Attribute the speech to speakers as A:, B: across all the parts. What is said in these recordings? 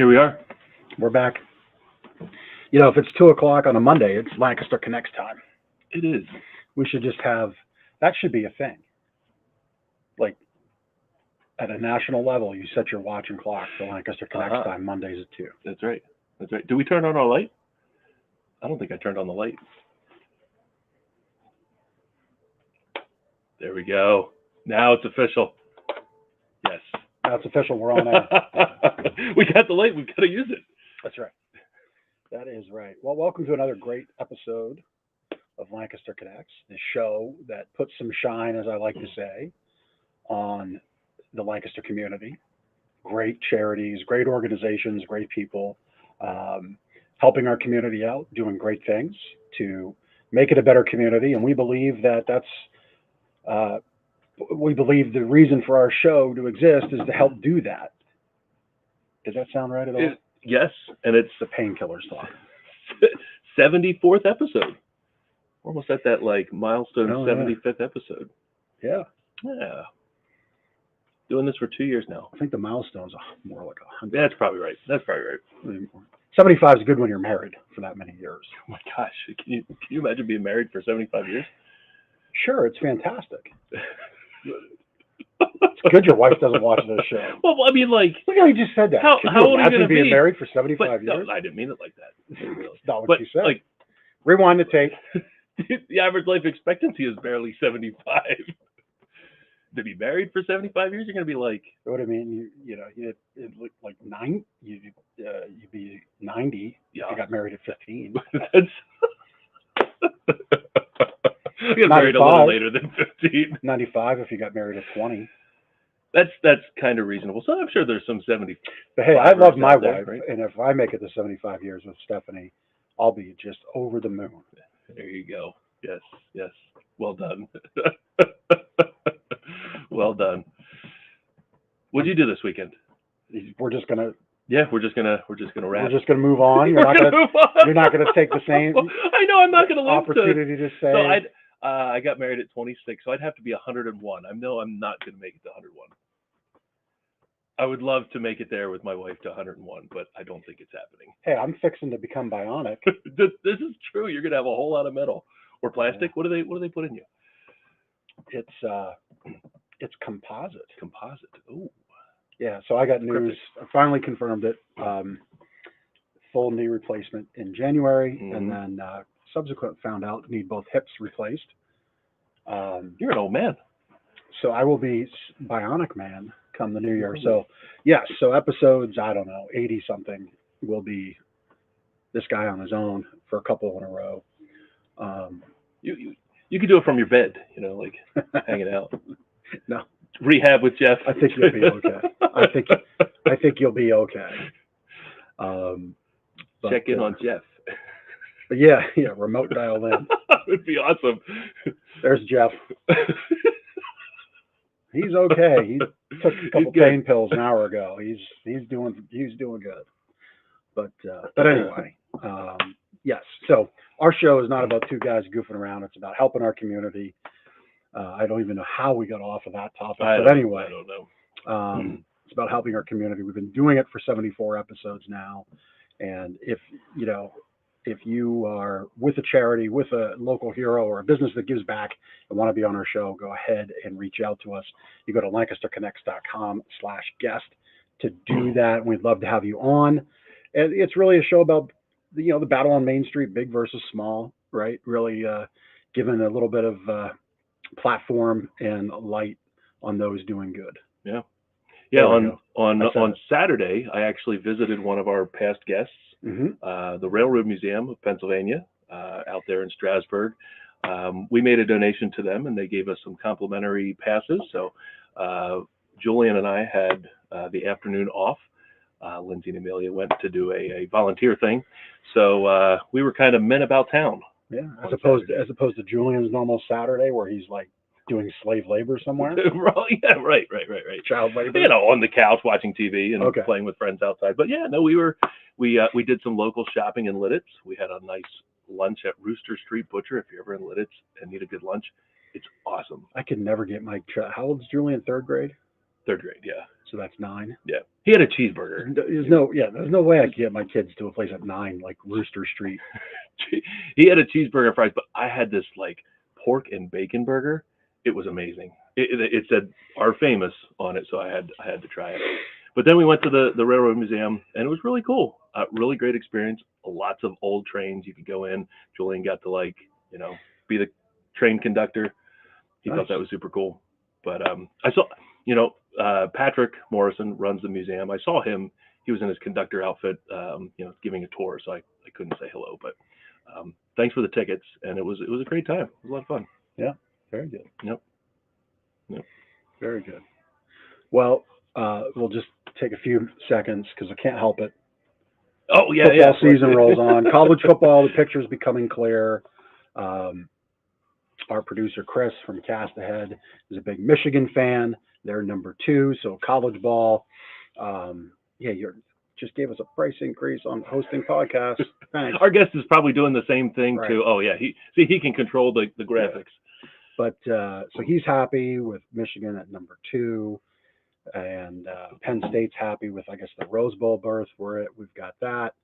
A: Here we are.
B: We're back. You know, if it's 2 o'clock on a Monday, it's Lancaster Connects time.
A: It is.
B: We should just have, that should be a thing. Like, at a national level, you set your watch and clock for Lancaster Connects time, Mondays at 2.
A: That's right. That's right. Do we turn on our light? I don't think I turned on the light. There we go. Now it's official. Yes.
B: Now it's official. We're on air.
A: We got the light. We've got to use it.
B: That's right. That is right. Well, welcome to another great episode of Lancaster Connects, the show that puts some shine, as I like to say, on the Lancaster community. Great charities, great organizations, great people, helping our community out, doing great things to make it a better community. And we believe that we believe the reason for our show to exist is to help do that. Does that sound right at all?
A: Yes, and it's
B: the painkillers talk.
A: 74th episode. We're almost at that like milestone 75th episode.
B: Yeah.
A: Yeah. Doing this for 2 years now.
B: I think the milestone's more like 100.
A: That's probably right. That's probably right.
B: 75 is good when you're married for that many years.
A: Oh my gosh. Can you imagine being married for 75 years?
B: Sure, it's fantastic. It's good your wife doesn't watch this show.
A: Well, I mean, like...
B: Look how you just said that.
A: How old are you going to be?
B: Being married for 75 years?
A: No, I didn't mean it like that.
B: It's not what you said.
A: Like,
B: rewind the tape.
A: The average life expectancy is barely 75. To be married for 75 years, you're going to be like...
B: What do I mean? You look like 9. You'd be 90 if you got married at 15.
A: You got married a little later than 15.
B: 95 if you got married at 20.
A: That's kind of reasonable. So I'm sure there's some 70.
B: But hey, I love my
A: there,
B: wife,
A: right?
B: and if I make it to 75 years with Stephanie, I'll be just over the moon.
A: There you go. Yes. Well done. Well done. What'd you do this weekend?
B: We're just gonna.
A: Yeah, we're just gonna wrap.
B: We're just gonna move on. You're not gonna take the same.
A: I know I'm not gonna live
B: opportunity to say.
A: So I got married at 26, so I'd have to be 101. I know I'm not gonna make it to 101. I would love to make it there with my wife to 101, but I don't think it's happening.
B: Hey, I'm fixing to become bionic.
A: This is true. You're gonna have a whole lot of metal or plastic. Yeah. What do they put in you?
B: It's composite.
A: Composite. Oh.
B: Yeah. So I got news. I finally confirmed it. Full knee replacement in January, and then subsequent found out need both hips replaced.
A: You're an old man.
B: So I will be bionic man come the new year. So yes. So episodes, I don't know, 80 something will be this guy on his own for a couple in a row.
A: You could do it from your bed, like hanging out.
B: No.
A: Rehab with Jeff.
B: I think you'll be okay. I think you'll be okay.
A: Check in on Jeff.
B: But yeah, remote dial in.
A: That would be awesome.
B: There's Jeff. He's okay. He took a couple pain pills an hour ago. He's doing good. But anyway, yes. So our show is not about two guys goofing around. It's about helping our community. I don't even know how we got off of that topic, but anyway,
A: I don't know.
B: It's about helping our community. We've been doing it for 74 episodes now, and if you are with a charity, with a local hero, or a business that gives back and want to be on our show, go ahead and reach out to us. You go to lancasterconnects.com/guest to do that. We'd love to have you on. And it's really a show about the battle on Main Street, big versus small, right? Really giving a little bit of platform and light on those doing good.
A: Yeah. On Saturday, I actually visited one of our past guests, the Railroad Museum of Pennsylvania, out there in Strasburg. We made a donation to them, and they gave us some complimentary passes. So Julian and I had the afternoon off. Lindsay and Amelia went to do a volunteer thing, so we were kind of men about town.
B: Yeah, as opposed to Julian's normal Saturday where he's like doing slave labor somewhere.
A: Yeah, right.
B: Child labor.
A: On the couch watching TV and playing with friends outside. But yeah, no, we did some local shopping in Lidditz. We had a nice lunch at Rooster Street Butcher. If you're ever in Lidditz and need a good lunch, it's awesome.
B: I could never get my child. How old is Julian? 3rd grade?
A: 3rd grade, yeah.
B: So that's 9.
A: Yeah. He had a cheeseburger.
B: There's no way I could get my kids to a place at 9, like Rooster Street.
A: He had a cheeseburger and fries, but I had this like pork and bacon burger. It was amazing. It said "Our Famous" on it, so I had to try it. But then we went to the Railroad Museum, and it was really cool. Really great experience. Lots of old trains you could go in. Julian got to be the train conductor. He thought that was super cool. But I saw, Patrick Morrison runs the museum. I saw him. He was in his conductor outfit, giving a tour. So I couldn't say hello, but thanks for the tickets. And it was a great time. It was a lot of fun.
B: Yeah, very good.
A: Yep.
B: Very good. Well, we'll just take a few seconds because I can't help it.
A: Oh yeah,
B: football season rolls on. College football, the picture's becoming clear. Our producer Chris from Cast Ahead is a big Michigan fan. They're number 2. So college ball. You just gave us a price increase on hosting podcasts. Thanks.
A: Our guest is probably doing the same thing
B: right.
A: too. Oh yeah, he can control the graphics.
B: Yeah. But so he's happy with Michigan at number 2. And Penn State's happy with, I guess, the Rose Bowl berth. We've got that.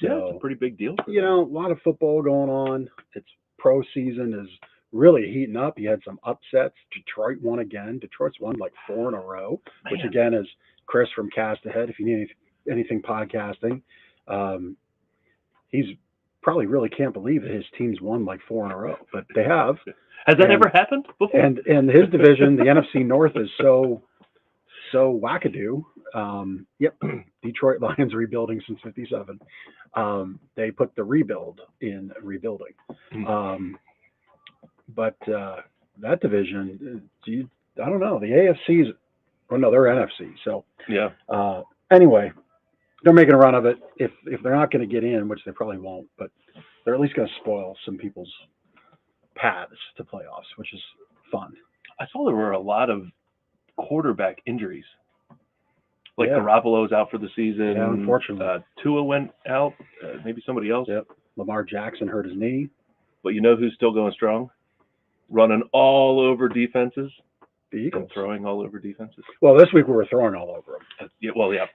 B: So,
A: yeah, it's a pretty big deal.
B: A lot of football going on. It's pro season is really heating up. You had some upsets. Detroit won again. Detroit's won like 4 in a row, which again is Chris from Cast Ahead. If you need anything podcasting, he's probably really can't believe that his team's won like 4 in a row, but they have.
A: Has that ever happened before?
B: And his division, the NFC North, is so wackadoo. Yep. Detroit Lions rebuilding since 57. They put the rebuild in rebuilding. But that division, I don't know. The AFC's, no, they're NFC. So
A: yeah.
B: Anyway, they're making a run of it. If they're not going to get in, which they probably won't, but they're at least going to spoil some people's paths to playoffs, which is fun.
A: I saw there were a lot of quarterback injuries. Like Garoppolo's out for the season.
B: Yeah, unfortunately.
A: Tua went out. Maybe somebody else.
B: Yep. Lamar Jackson hurt his knee.
A: But you know who's still going strong? Running all over defenses.
B: The Eagles.
A: And throwing all over defenses.
B: Well, this week we were throwing all over them.
A: Yeah,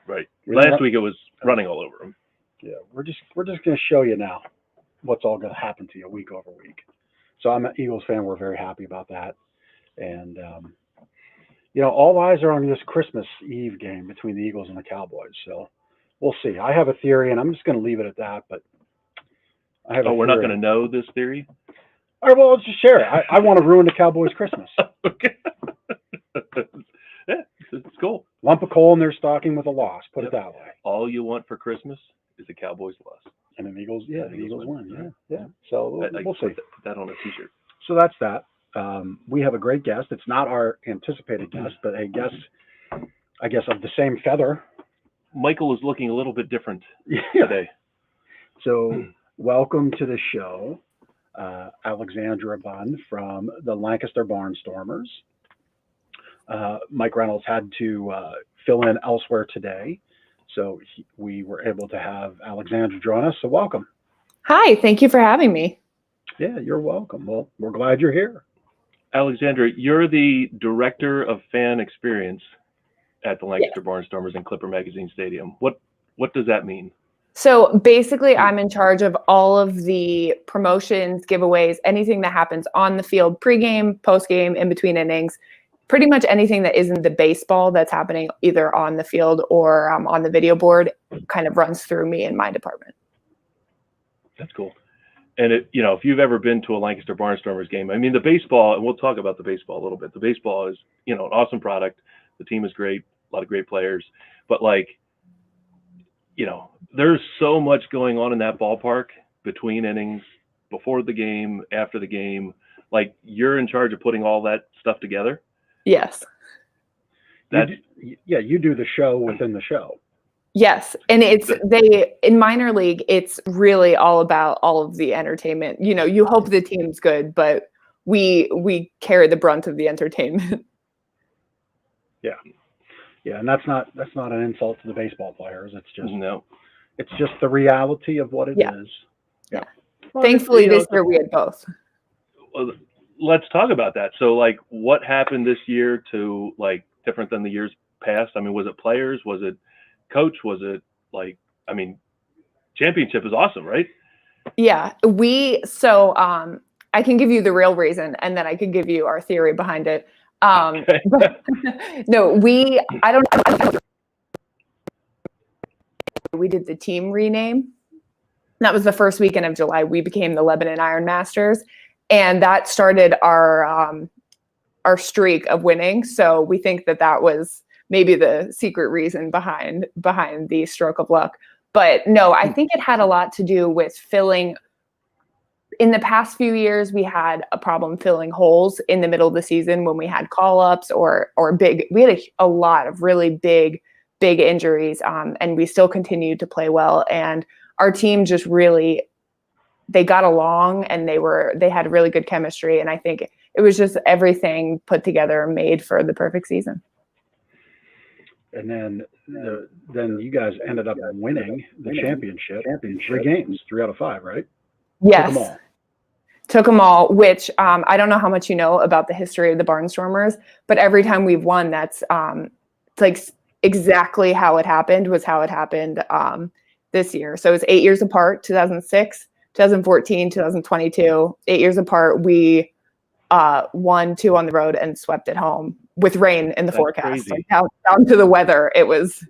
A: right. Last week it was running all over them.
B: Yeah, we're just going to show you now what's all going to happen to you week over week. So I'm an Eagles fan. We're very happy about that. And, all eyes are on this Christmas Eve game between the Eagles and the Cowboys. So we'll see. I have a theory, and I'm just going to leave it at that. But I have
A: we're not going to know this theory?
B: All right, well, let's just share it. I want to ruin the Cowboys' Christmas.
A: Okay. Yeah, it's cool.
B: Lump of coal in their stocking with a loss. Put it that way.
A: All you want for Christmas is the Cowboys loss.
B: And the Eagles, the Eagles win. Yeah. So we'll see.
A: Put that on a T-shirt.
B: So that's that. We have a great guest. It's not our anticipated guest, but a guest, I guess, of the same feather.
A: Michael is looking a little bit different today.
B: So welcome to the show, Alexandra Bunn from the Lancaster Barnstormers. Mike Reynolds had to fill in elsewhere today, so we were able to have Alexandra join us. So welcome.
C: Hi, thank you for having me.
B: Yeah, you're welcome. Well, we're glad you're here.
A: Alexandra, you're the Director of Fan Experience at the Lancaster Barnstormers and Clipper Magazine Stadium. What does that mean?
C: So basically, I'm in charge of all of the promotions, giveaways, anything that happens on the field, pregame, postgame, in between innings, pretty much anything that isn't the baseball that's happening either on the field or on the video board kind of runs through me and my department.
A: That's cool. And if you've ever been to a Lancaster Barnstormers game, I mean, the baseball, and we'll talk about the baseball a little bit. The baseball is, an awesome product. The team is great, a lot of great players, but there's so much going on in that ballpark between innings, before the game, after the game. Like, you're in charge of putting all that stuff together.
C: Yes.
B: You do the show within the show.
C: Yes. And in minor league, it's really all about all of the entertainment. You hope the team's good, but we carry the brunt of the entertainment.
B: Yeah. Yeah. And that's not an insult to the baseball players. It's just, it's just the reality of what it is.
C: Yeah. Well, thankfully this year we had both.
A: Well, let's talk about that. So what happened this year to different than the years past? I mean, was it players? Was it coach? Was it like, I mean, championship is awesome, right?
C: Yeah, I can give you the real reason, and then I can give you our theory behind it.
A: Okay.
C: But no, we did the team rename. That was the first weekend of July. We became the Lebanon Iron Masters, and that started our streak of winning. So we think that was maybe the secret reason behind the stroke of luck. But no, I think it had a lot to do with filling. In the past few years, we had a problem filling holes in the middle of the season when we had call-ups or big. We had a lot of really big injuries, and we still continued to play well. And our team just really, they got along, and they had really good chemistry. And I think it was just everything put together made for the perfect season.
B: And then you guys ended up winning the championship in 3 games, 3 out of 5, right?
C: Yes. Took them all, which I don't know how much you know about the history of the Barnstormers, but every time we've won, that's it's like exactly how it happened this year. So it's 8 years apart, 2006, 2014, 2022, 8 years apart. We won 2 on the road and swept at home with rain in the forecast. Like down to the weather, it was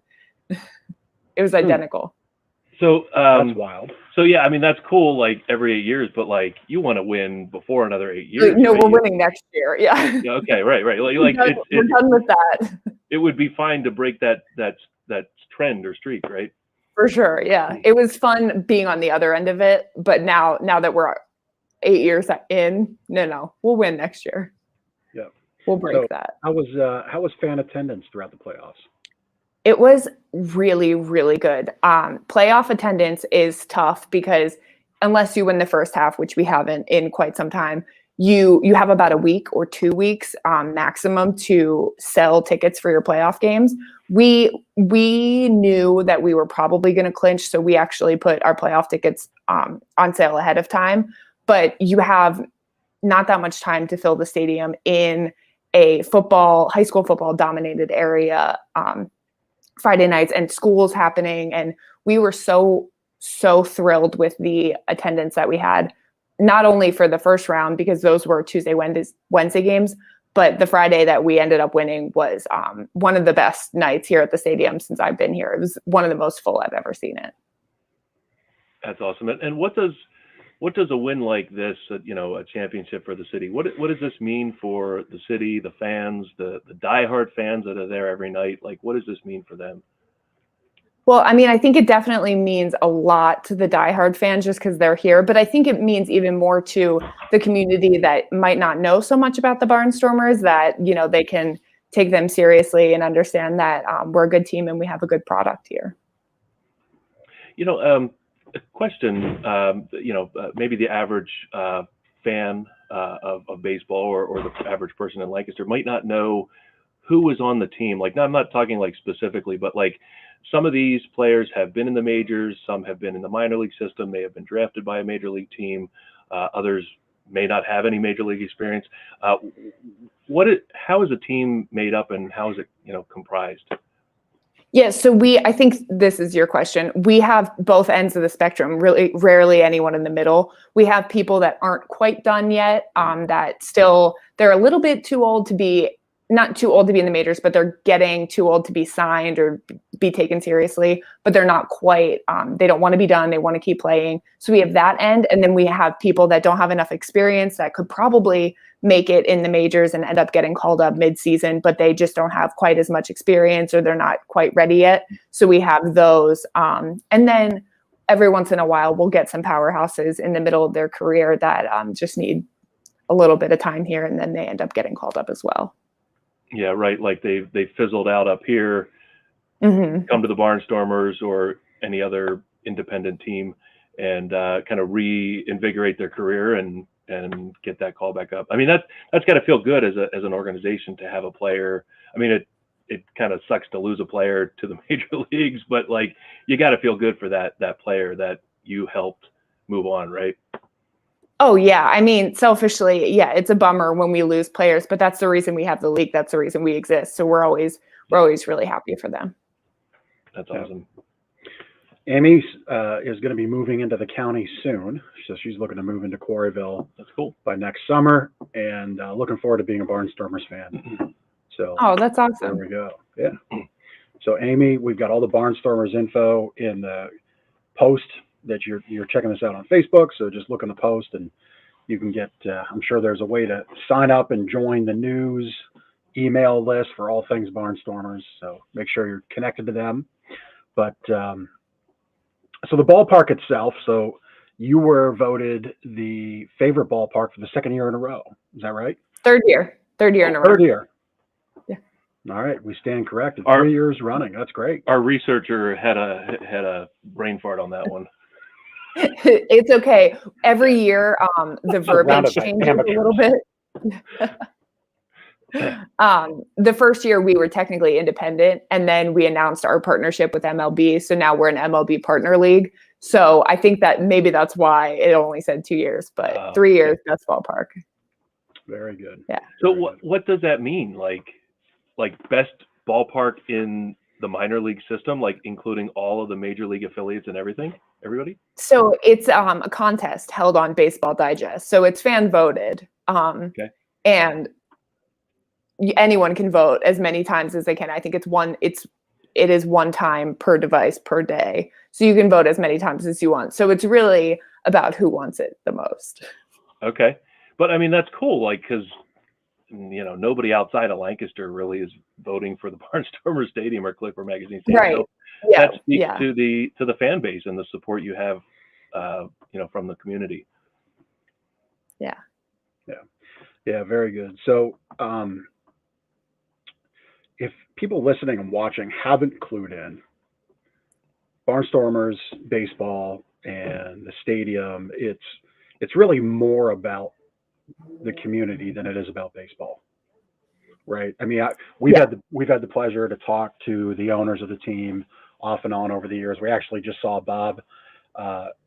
C: identical.
A: So
B: that's wild.
A: So yeah, I mean that's cool. Like every 8 years, but like you want to win before another 8 years.
C: No, right? We're winning next year. Yeah.
A: Yeah. Okay. Right. Like
C: we're done with that.
A: It would be fine to break that trend or streak, right?
C: For sure. Yeah, it was fun being on the other end of it. But now that we're 8 years in, no, we'll win next year.
B: Yeah,
C: we'll break that.
B: How was fan attendance throughout the playoffs?
C: It was really, really good. Playoff attendance is tough because unless you win the first half, which we haven't in quite some time, you have about a week or 2 weeks maximum to sell tickets for your playoff games. We knew that we were probably going to clinch, so we actually put our playoff tickets on sale ahead of time. But you have not that much time to fill the stadium in a high school football dominated area. Friday nights and schools happening. And we were so thrilled with the attendance that we had, not only for the first round, because those were Tuesday, Wednesday games, but the Friday that we ended up winning was one of the best nights here at the stadium since I've been here. It was one of the most full I've ever seen it.
A: That's awesome. And what does a win like this, a championship for the city, what does this mean for the city, the fans, the diehard fans that are there every night? Like, what does this mean for them?
C: Well, I mean, I think it definitely means a lot to the diehard fans just because they're here, but I think it means even more to the community that might not know so much about the Barnstormers, that, they can take them seriously and understand that we're a good team and we have a good product here.
A: A question, maybe the average fan of baseball or the average person in Lancaster might not know who was on the team. Like, I'm not talking like specifically, but like some of these players have been in the majors, some have been in the minor league system, may have been drafted by a major league team, others may not have any major league experience. How is a team made up and how is it, comprised?
C: Yeah, so I think this is your question. We have both ends of the spectrum, really rarely anyone in the middle. We have people that aren't quite done yet, that still, they're a little bit too old to be, not too old to be in the majors, but they're getting too old to be signed or be taken seriously, but they're not quite, they don't want to be done. They want to keep playing. So we have that end. And then we have people that don't have enough experience that could probably make it in the majors and end up getting called up mid-season, but they just don't have quite as much experience or they're not quite ready yet. So we have those. And then every once in a while, we'll get some powerhouses in the middle of their career that just need a little bit of time here, and then they end up getting called up as well.
A: Yeah, right. Like they fizzled out up here, come to the Barnstormers or any other independent team and kind of reinvigorate their career and get that call back up. I mean, that's got to feel good as an organization to have a player. I mean, it kind of sucks to lose a player to the major leagues, but like you got to feel good for that player that you helped move on, right?
C: Oh yeah, I mean, selfishly, yeah, it's a bummer when we lose players, but that's the reason we have the league. That's the reason we exist. So we're always really happy for them.
A: That's awesome.
B: Amy is going to be moving into the county soon, so she's looking to move into Quarryville.
A: That's cool.
B: By next summer, and looking forward to being a Barnstormers fan. So,
C: oh, that's awesome.
B: There we go. Yeah. So, Amy, we've got all the Barnstormers info in the post that you're checking this out on Facebook. So just look in the post, and you can get. I'm sure there's a way to sign up and join the news email list for all things Barnstormers. So make sure you're connected to them. But so the ballpark itself. So you were voted the favorite ballpark for the second year in a row. Is that right?
C: Third year in a row.
B: Third year.
C: Yeah.
B: All right, we stand corrected. 3 years running. That's great.
A: Our researcher had a brain fart on that one.
C: It's okay. Every year, the verbiage changes a little bit. The first year we were technically independent, and then we announced our partnership with MLB. So now we're an MLB partner league. So I think that maybe that's why it only said 2 years, but 3 years, best ballpark.
B: Very good.
C: Yeah.
A: So what does that mean? Like best ballpark in the minor league system, like including all of the major league affiliates and everybody?
C: So it's a contest held on Baseball Digest. So it's fan voted.
A: Okay.
C: And anyone can vote as many times as they can. I think it is one time per device per day. So you can vote as many times as you want. So it's really about who wants it the most.
A: Okay. But I mean, that's cool. Like, cause nobody outside of Lancaster really is voting for the Barnstormers Stadium or Clipper Magazine Stadium.
C: Right.
A: So
C: yeah.
A: that speaks to the fan base and the support you have, from the community.
C: Yeah.
B: Yeah. Yeah. Very good. So, if people listening and watching haven't clued in, Barnstormers baseball and the stadium, it's really more about the community than it is about baseball, right? I mean, we've had the pleasure to talk to the owners of the team off and on over the years. We actually just saw Bob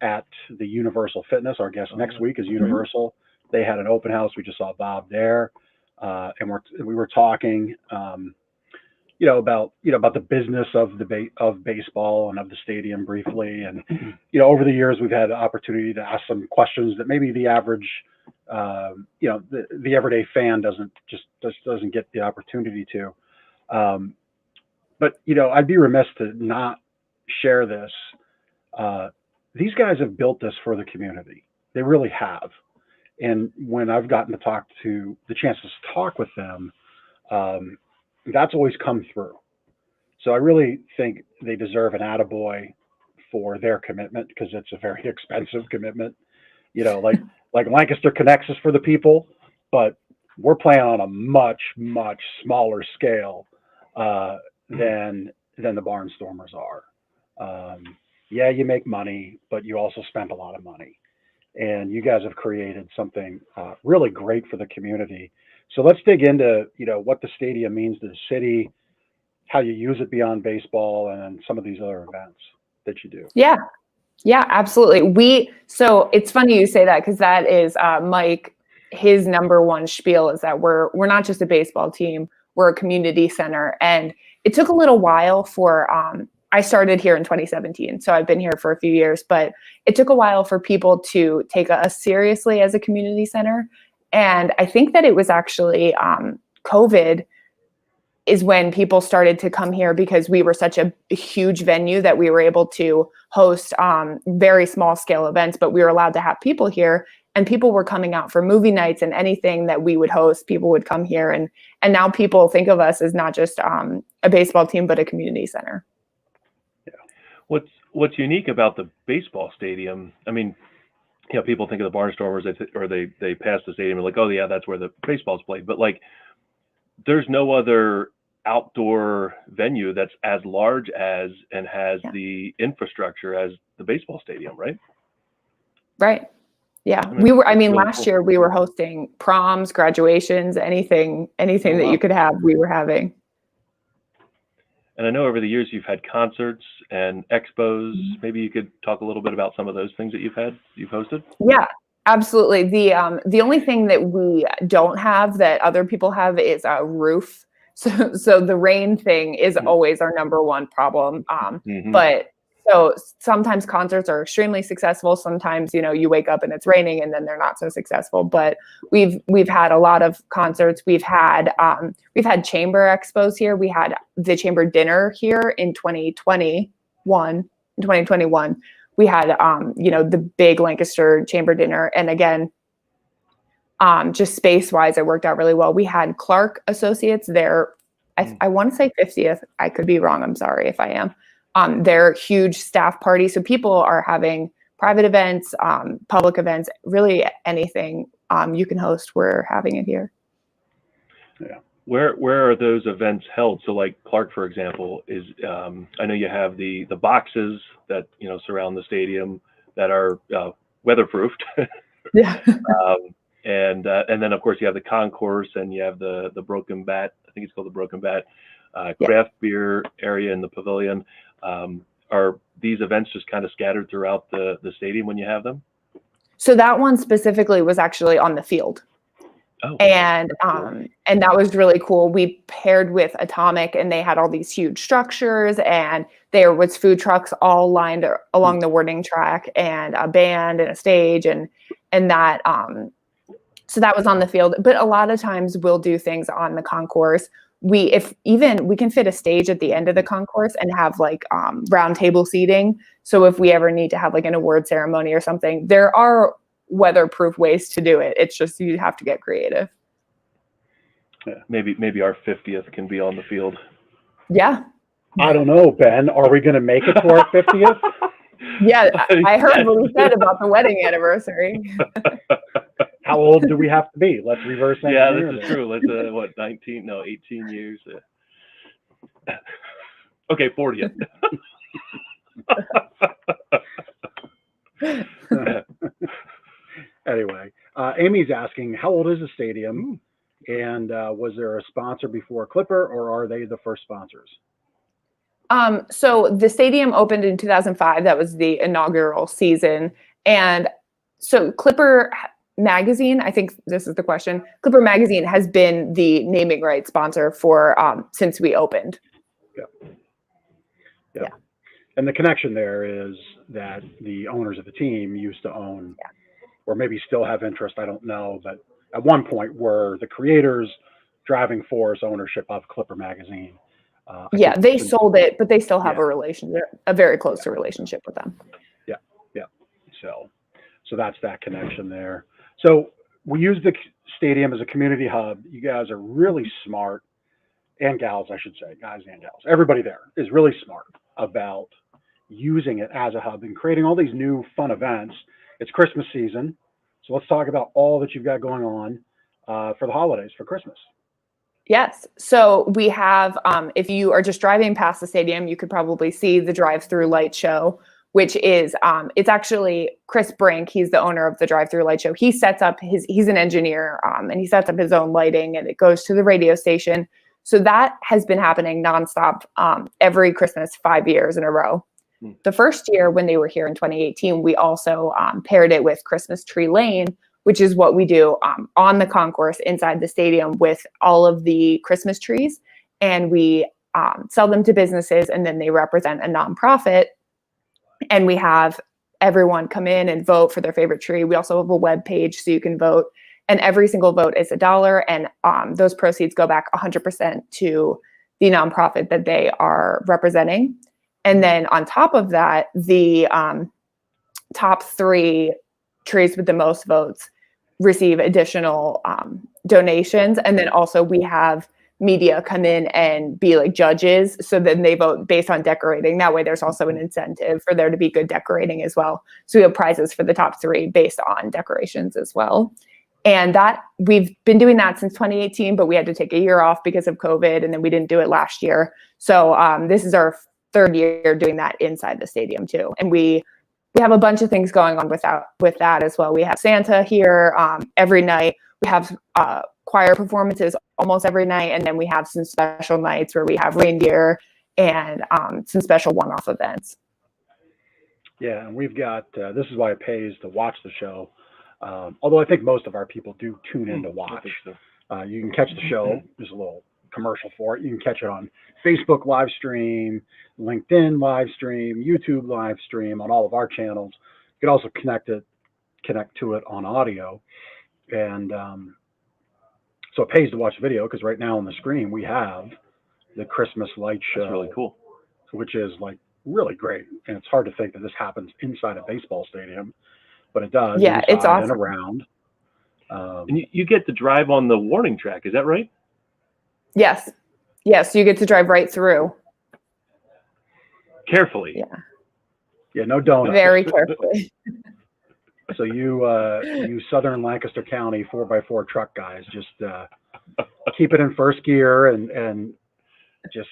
B: at the Universal Fitness. Our guest next week is Universal. They had an open house. We just saw Bob there, and we were talking. About the business of baseball and of the stadium briefly, and over the years we've had the opportunity to ask some questions that maybe the average, the everyday fan doesn't get the opportunity to. But I'd be remiss to not share this. These guys have built this for the community. They really have. And when I've gotten the chance to talk with them, that's always come through. So I really think they deserve an attaboy for their commitment, because it's a very expensive commitment. Like Lancaster connects us for the people, but we're playing on a much, much smaller scale than the Barnstormers are. You make money, but you also spend a lot of money. And you guys have created something really great for the community. So let's dig into, what the stadium means to the city, how you use it beyond baseball, and then some of these other events that you do.
C: Yeah, absolutely. So it's funny you say that, because that is Mike, his number one spiel is that we're not just a baseball team, we're a community center. And it took a little while for, I started here in 2017, so I've been here for a few years, but it took a while for people to take us seriously as a community center. And I think that it was actually COVID is when people started to come here, because we were such a huge venue that we were able to host very small scale events, but we were allowed to have people here, and people were coming out for movie nights and anything that we would host, people would come here. And now people think of us as not just a baseball team, but a community center.
A: Yeah. What's unique about the baseball stadium, I mean, people think of the Barnstormers, they pass the stadium and like, oh yeah, that's where the baseball's played. But like, there's no other outdoor venue that's as large as and has the infrastructure as the baseball stadium, right?
C: Right. Yeah. Last year we were hosting proms, graduations, anything that you could have, we were having.
A: And I know over the years you've had concerts and expos. Maybe you could talk a little bit about some of those things that you've hosted.
C: Yeah, Absolutely. The only thing that we don't have that other people have is a roof. So the rain thing is always our number one problem. But so sometimes concerts are extremely successful. Sometimes, you wake up and it's raining and then they're not so successful. But we've had a lot of concerts. We've had chamber expos here. We had the chamber dinner here in 2021. We had the big Lancaster chamber dinner. And again, just space wise, it worked out really well. We had Clark Associates there. I want to say 50th. I could be wrong. I'm sorry if I am. They're huge staff party. So people are having private events, public events, really anything you can host. We're having it here.
A: Yeah. Where are those events held? So like Clark, for example, is I know you have the boxes that surround the stadium that are weatherproofed.
C: Yeah.
A: And then of course you have the concourse and you have the Broken Bat. I think it's called the Broken Bat craft beer area in the pavilion. Are these events just kind of scattered throughout the stadium when you have them?
C: So that one specifically was actually on the field.
A: Oh,
C: and that was really cool. We paired with Atomic and they had all these huge structures and there was food trucks all lined along the warning track and a band and a stage and that so that was on the field. But a lot of times we'll do things on the concourse. We can fit a stage at the end of the concourse and have like round table seating. So if we ever need to have like an award ceremony or something, there are weatherproof ways to do it. It's just you have to get creative.
A: Yeah, maybe our 50th can be on the field.
C: Yeah.
B: I don't know, Ben. Are we going to make it to our 50th?
C: Yeah, I heard what you said about the wedding anniversary.
B: How old do we have to be? Let's reverse engineer.
A: Yeah, this is true. Let's 18 years. Okay, 40th.
B: Anyway, Amy's asking, how old is the stadium? And was there a sponsor before Clipper, or are they the first sponsors?
C: So the stadium opened in 2005. That was the inaugural season. And so Clipper Magazine, I think this is the question. Clipper Magazine has been the naming rights sponsor for since we opened.
B: Yeah. And the connection there is that the owners of the team used to own, or maybe still have interest, I don't know, but at one point were the creators, driving force ownership of Clipper Magazine.
C: They sold it, but they still have a relationship, a very close relationship with them.
B: Yeah. So that's that connection there. So we use the stadium as a community hub. You guys are really smart, and gals, I should say, guys and gals. Everybody there is really smart about using it as a hub and creating all these new fun events. It's Christmas season, so let's talk about all that you've got going on for the holidays, for Christmas.
C: Yes. So we have, if you are just driving past the stadium, you could probably see the drive-through light show, which is, it's actually Chris Brink. He's the owner of the drive-through light show. He sets up he's an engineer, and he sets up his own lighting and it goes to the radio station. So that has been happening nonstop every Christmas, 5 years in a row. The first year when they were here in 2018, we also paired it with Christmas Tree Lane, which is what we do on the concourse inside the stadium with all of the Christmas trees. And we sell them to businesses and then they represent a nonprofit. And we have everyone come in and vote for their favorite tree. We also have a web page so you can vote. And every single vote is $1. And those proceeds go back 100% to the nonprofit that they are representing. And then on top of that, the top 3 trees with the most votes receive additional donations. And then also we have media come in and be like judges. So then they vote based on decorating. That way there's also an incentive for there to be good decorating as well. So we have prizes for the top 3 based on decorations as well. And that we've been doing that since 2018, but we had to take a year off because of COVID. And then we didn't do it last year. So this is our 3rd year doing that inside the stadium too. And we have a bunch of things going on with that as well. We have Santa here every night. We have choir performances almost every night. And then we have some special nights where we have reindeer and some special one-off events.
B: Yeah, and we've got, this is why it pays to watch the show. Although I think most of our people do tune in to watch. You can catch the show. There's a little commercial for it. You can catch it on Facebook live stream, LinkedIn live stream, YouTube live stream, on all of our channels. You can also connect to it on audio. And so it pays to watch the video, because right now on the screen we have the Christmas light show.
A: That's really cool.
B: Which is like really great. And it's hard to think that this happens inside a baseball stadium, but it does.
C: Yeah, it's awesome.
B: And around.
A: And you get to drive on the warning track, is that right?
C: Yes. Yes, you get to drive right through.
A: Carefully.
C: Yeah.
B: Yeah, no donuts.
C: Very carefully.
B: So you Southern Lancaster County 4x4 truck guys, just keep it in first gear and just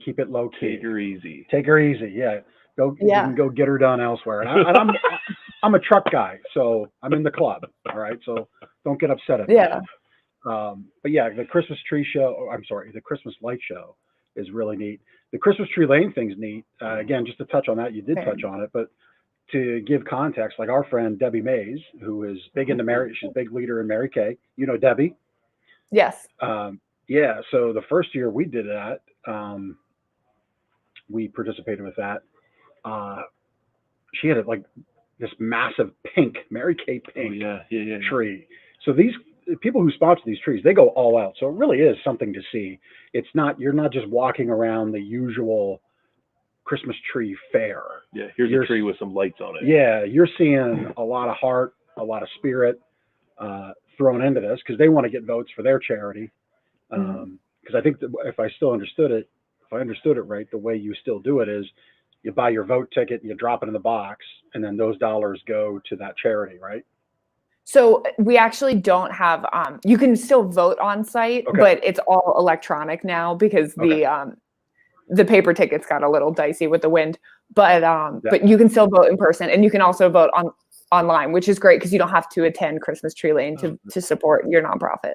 B: keep it low key.
A: Take her easy.
B: Take her easy. Yeah. You can go get her done elsewhere. And I'm a truck guy, so I'm in the club. All right. So don't get upset at me.
C: Yeah.
B: But yeah, the Christmas tree show, the Christmas light show is really neat. The Christmas tree lane thing's neat. Again, just to touch on that, you did touch on it, but to give context, like our friend Debbie Mays, who is big into Mary, she's a big leader in Mary Kay. You know Debbie?
C: Yes.
B: Yeah. So the first year we did that, we participated with that. She had like this massive pink Mary Kay pink tree. So these people who sponsor these trees, they go all out. So it really is something to see. You're not just walking around the usual Christmas tree fair.
A: Yeah, here's a tree with some lights on it.
B: Yeah, you're seeing a lot of heart, a lot of spirit thrown into this, because they want to get votes for their charity. Because I think that if I understood it right, the way you still do it is you buy your vote ticket and you drop it in the box, and then those dollars go to that charity, right?
C: So we actually don't have, you can still vote on site, but it's all electronic now, because the paper tickets got a little dicey with the wind, but you can still vote in person, and you can also vote online, which is great, because you don't have to attend Christmas Tree Lane to support your nonprofit.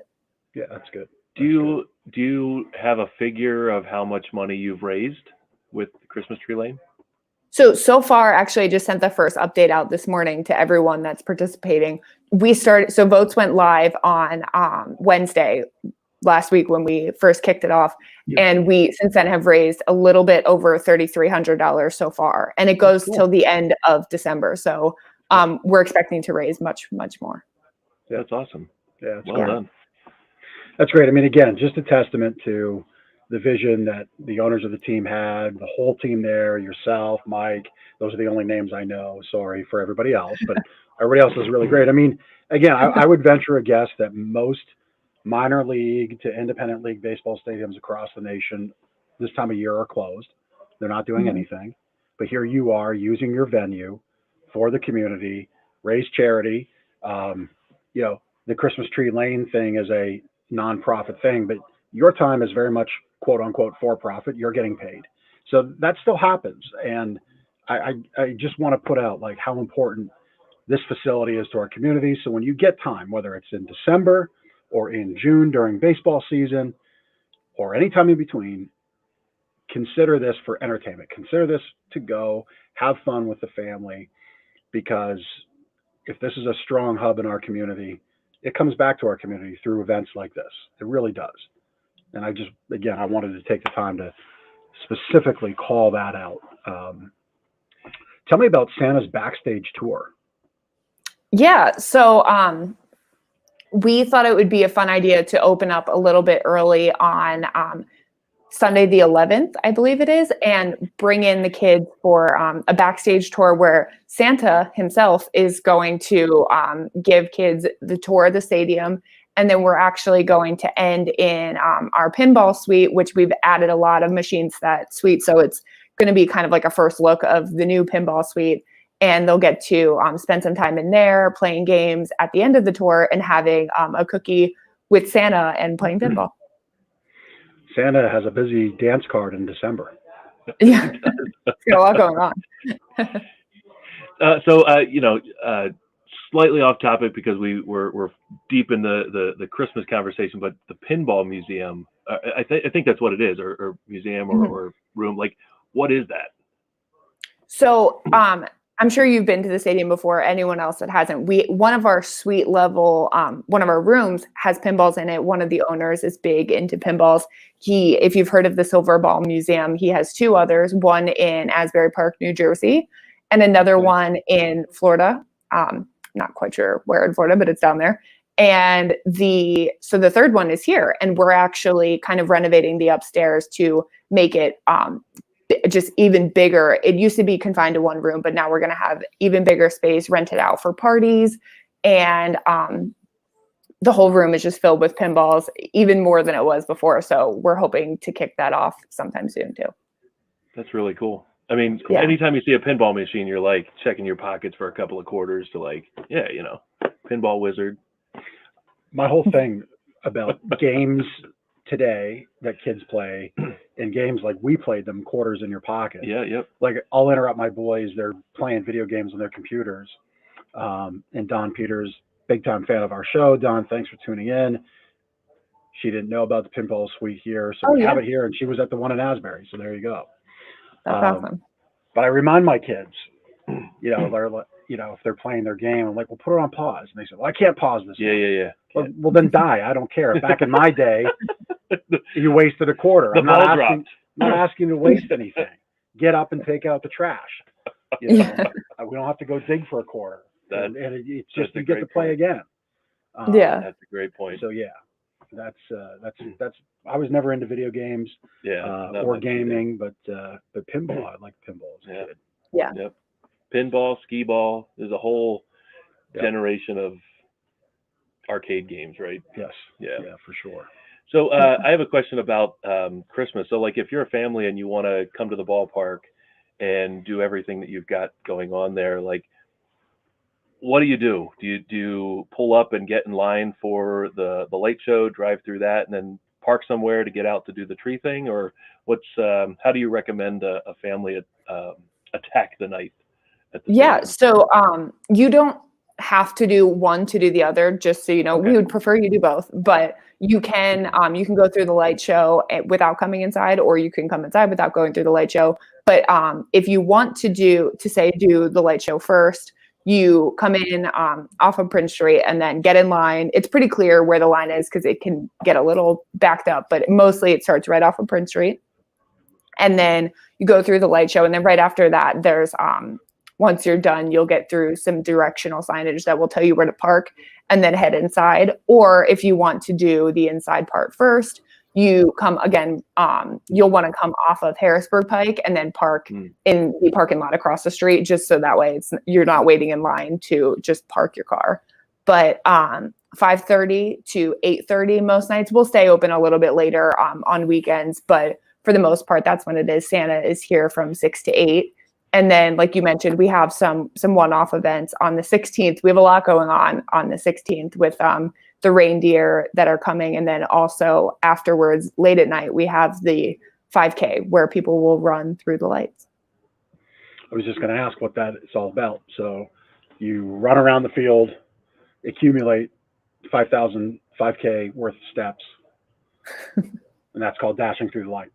B: Yeah, that's good.
A: Do you have a figure of how much money you've raised with Christmas Tree Lane?
C: So far, actually, I just sent the first update out this morning to everyone that's participating. So votes went live on Wednesday last week when we first kicked it off. Yeah. And we since then have raised a little bit over $3,300 so far. And it goes till the end of December. So we're expecting to raise much, much more.
A: Yeah, that's awesome.
B: Yeah,
A: well done.
B: That's great. I mean, again, just a testament to the vision that the owners of the team had, the whole team there, yourself, Mike. Those are the only names I know. Sorry for everybody else, but everybody else is really great. I mean, again, I would venture a guess that most minor league to independent league baseball stadiums across the nation this time of year are closed. They're not doing anything. But here you are using your venue for the community, raise charity. The Christmas Tree Lane thing is a nonprofit thing, but your time is very much quote unquote for profit. You're getting paid. So that still happens. And I just want to put out like how important this facility is to our community. So when you get time, whether it's in December or in June during baseball season or any time in between, consider this for entertainment. Consider this to go have fun with the family, because if this is a strong hub in our community, it comes back to our community through events like this. It really does. And I wanted to take the time to specifically call that out. Tell me about Santa's backstage tour.
C: Yeah. So we thought it would be a fun idea to open up a little bit early on Sunday the 11th, I believe it is, and bring in the kids for a backstage tour where Santa himself is going to give kids the tour of the stadium. And then we're actually going to end in our pinball suite, which we've added a lot of machines to that suite. So it's going to be kind of like a first look of the new pinball suite. And they'll get to spend some time in there playing games at the end of the tour and having a cookie with Santa and playing pinball.
B: Santa has a busy dance card in December.
C: Yeah, got a lot going on.
A: Slightly off topic because we're deep in the Christmas conversation, but the pinball museum, I think that's what it is, or museum or room. Like, what is that?
C: So I'm sure you've been to the stadium before. Anyone else that hasn't, one of our suite level, one of our rooms has pinballs in it. One of the owners is big into pinballs. If you've heard of the Silver Ball Museum, he has two others, one in Asbury Park, New Jersey, and another one in Florida. Not quite sure where in Florida, but it's down there. And so the third one is here, and we're actually kind of renovating the upstairs to make it just even bigger. It used to be confined to one room, but now we're going to have even bigger space rented out for parties. And the whole room is just filled with pinballs, even more than it was before. So we're hoping to kick that off sometime soon too.
A: That's really cool. I mean, anytime you see a pinball machine, you're like checking your pockets for a couple of quarters to like, pinball wizard.
B: My whole thing about games today that kids play, in games like we played them, quarters in your pocket.
A: Yeah, yep.
B: Like, I'll interrupt my boys, they're playing video games on their computers. And Dawn Peters, big time fan of our show. Dawn, thanks for tuning in. She didn't know about the pinball suite here, so we have it here, and she was at the one in Asbury, so there you go.
C: That's awesome.
B: But I remind my kids, if they're playing their game, I'm like, well, put it on pause. And they say, well, I can't pause this.
A: Yeah.
B: Well, then die. I don't care. Back in my day, you wasted a quarter. I'm not asking you to waste anything. Get up and take out the trash. We don't have to go dig for a quarter. And it's just you get to play again.
A: That's a great point.
B: So that's I was never into video games or gaming, but pinball, I liked pinball as a kid.
C: Yeah.
A: Yep. Pinball, skee ball, there's a whole generation of arcade games, right?
B: Yes. Yeah, for sure.
A: So I have a question about Christmas. So like if you're a family and you want to come to the ballpark and do everything that you've got going on there, like what do you do? Do you pull up and get in line for the light show, drive through that, and then park somewhere to get out to do the tree thing? Or how do you recommend a family attack the night at the stadium?
C: So you don't have to do one to do the other, just so you know. We would prefer you do both, but you can go through the light show without coming inside, or you can come inside without going through the light show. But if you want to do the light show first, you come in off of Prince Street and then get in line. It's pretty clear where the line is because it can get a little backed up, but mostly it starts right off of Prince Street. And then you go through the light show, and then right after that, there's once you're done, you'll get through some directional signage that will tell you where to park and then head inside. Or if you want to do the inside part first, you come again, you'll want to come off of Harrisburg Pike and then park in the parking lot across the street, just so that way you're not waiting in line to just park your car. But 5:30 to 8:30 most nights. We'll stay open a little bit later on weekends, but for the most part, that's when it is. Santa is here from 6 to 8. And then, like you mentioned, we have some one-off events on the 16th. We have a lot going on the 16th with the reindeer that are coming. And then also afterwards, late at night, we have the 5K where people will run through the lights.
B: I was just going to ask what that is all about. So you run around the field, accumulate 5,000 5K worth of steps, and that's called dashing through the lights.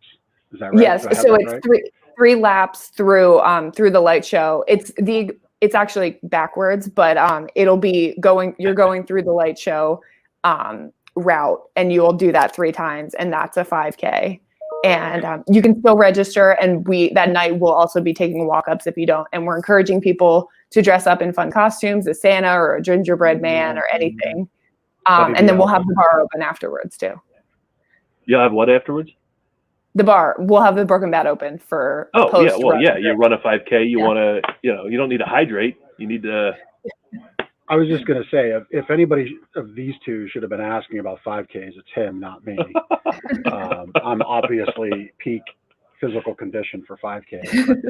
B: Is that right?
C: Yes. So it's right? three laps through the light show. It's actually backwards, but it'll be you're going through the light show route, and you will do that 3 times, and that's a 5K. And you can still register, and that night we'll also be taking walk-ups if you don't. And we're encouraging people to dress up in fun costumes, a Santa or a gingerbread man or anything. And then we'll have the bar open afterwards too.
A: You'll have what afterwards?
C: The bar. We'll have the Broken Bat open for
A: post. You run a 5K. You want to, you don't need to hydrate. You need to.
B: I was just going to say, if anybody of these two should have been asking about 5Ks, it's him, not me. I'm obviously peak physical condition for 5K,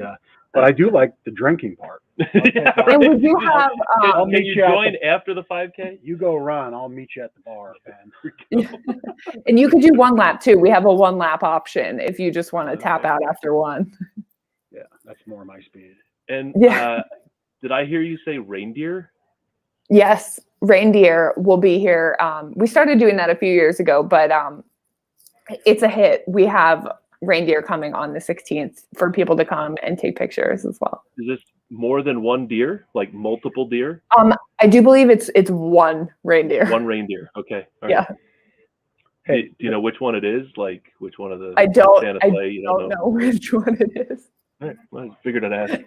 B: but I do like the drinking part.
C: And we do have.
A: Can you join after the 5K?
B: You go run. I'll meet you at the bar, Ben.
C: And you could do 1 lap too. We have a 1 lap option if you just want to tap out after 1.
B: Yeah, that's more my speed.
A: And did I hear you say reindeer?
C: Yes, reindeer will be here. We started doing that a few years ago, but it's a hit. We have reindeer coming on the 16th for people to come and take pictures as well.
A: Is this more than one deer, like multiple deer?
C: I do believe it's one reindeer.
A: One reindeer. Okay. All right.
C: Yeah.
A: Hey, do you know which one it is? Like which one of the
C: I don't
A: don't
C: know which one it is.
A: All right. Well, I figured I'd ask.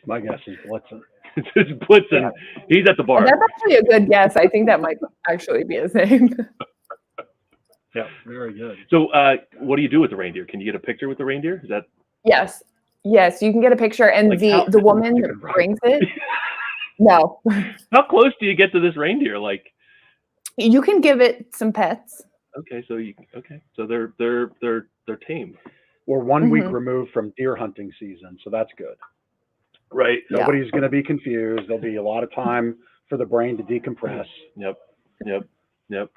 B: My guess is Blitzen.
A: It's Blitzen. Yeah. He's at the bar.
C: That's actually a good guess. I think that might actually be his name.
B: Yeah, very good.
A: So, what do you do with the reindeer? Can you get a picture with the reindeer? Is that?
C: Yes, you can get a picture, and
A: like
C: the woman that brings it. No.
A: How close do you get to this reindeer? Like,
C: you can give it some pets.
A: Okay, so they're tame.
B: We're 1 week removed from deer hunting season, so that's good.
A: Right.
B: Nobody's going to be confused. There'll be a lot of time for the brain to decompress.
A: Yep.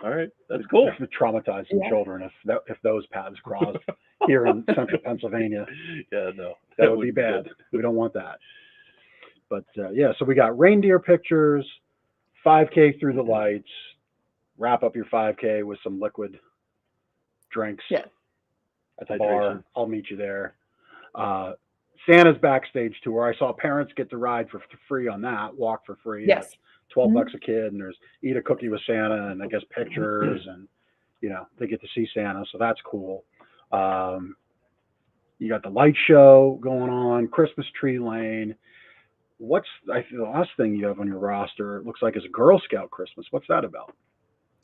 A: All right, that's cool.
B: Traumatize some children if those paths crossed here in central Pennsylvania.
A: Yeah, no,
B: that would be bad. We don't want that. But so we got reindeer pictures, 5K through the lights. Wrap up your 5K with some liquid drinks.
C: Yeah.
B: At the bar. I'll meet you there. Santa's backstage tour. I saw parents get to ride for free on that, walk for free.
C: Yes.
B: $12 a kid, and there's eat a cookie with Santa, and I guess pictures, and they get to see Santa, so that's cool. You got the light show going on, Christmas tree lane. The last thing you have on your roster? It looks like is a Girl Scout Christmas. What's that about?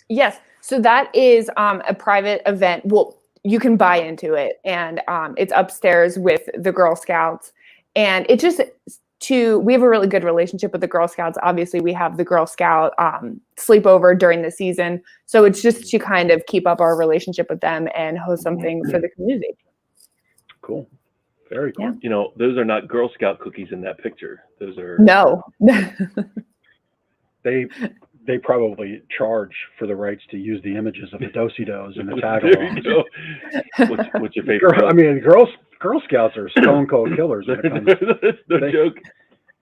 C: Yes, so that is a private event. Well, you can buy into it, and it's upstairs with the Girl Scouts, and it just. We have a really good relationship with the Girl Scouts. Obviously, we have the Girl Scout sleepover during the season. So it's just to kind of keep up our relationship with them and host something for the community.
B: Cool. Very cool.
C: Yeah.
A: Those are not Girl Scout cookies in that picture. Those are...
C: No.
B: They probably charge for the rights to use the images of the do-si-dos and the tag
A: There you go. What's your favorite?
B: Girl Scouts are stone cold killers.
A: No joke.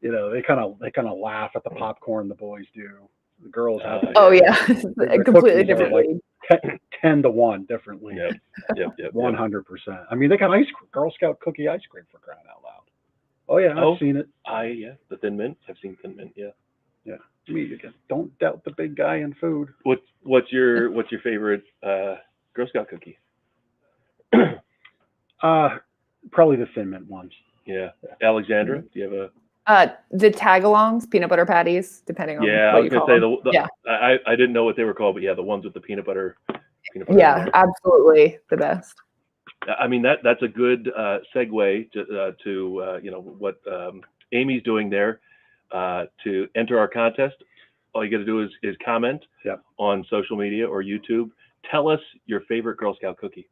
B: They kind of laugh at the popcorn the boys do. The girls have.
C: A completely different.
B: Like 10-1 differently.
A: Yep.
B: 100%. I mean, they got Girl Scout cookie ice cream for crying out loud. Oh yeah, I've seen it.
A: The Thin Mint. I've seen Thin Mint. Yeah.
B: Me again. Don't doubt the big guy in food.
A: What's your favorite Girl Scout cookie?
B: Probably the Thin Mint ones.
A: Yeah. Alexandra, do you have
C: a? The tagalongs, peanut butter patties, depending on what you call them.
A: I didn't know what they were called, but the ones with the peanut butter.
C: Yeah, absolutely the best.
A: I mean that's a good segue to what Amy's doing there. To enter our contest, all you got to do is comment on social media or YouTube. Tell us your favorite Girl Scout cookie.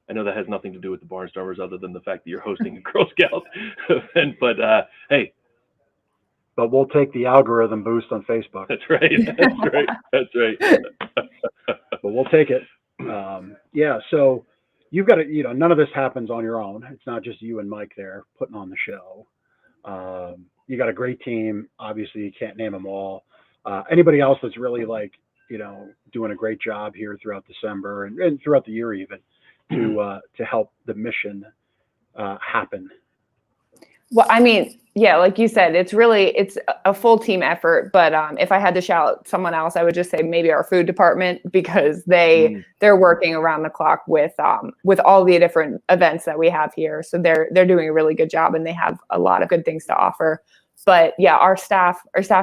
A: I know that has nothing to do with the Barnstormers other than the fact that you're hosting a Girl Scout event, but hey.
B: But we'll take the algorithm boost on Facebook.
A: That's right.
B: But we'll take it. So you've got to, none of this happens on your own. It's not just you and Mike there putting on the show. You got a great team. Obviously, you can't name them all. Anybody else that's really doing a great job here throughout December and throughout the year even to help the mission happen?
C: Well, I mean, like you said, it's a full team effort. But if I had to shout someone else, I would just say maybe our food department, because they're working around the clock with all the different events that we have here. So they're doing a really good job, and they have a lot of good things to offer. But our staff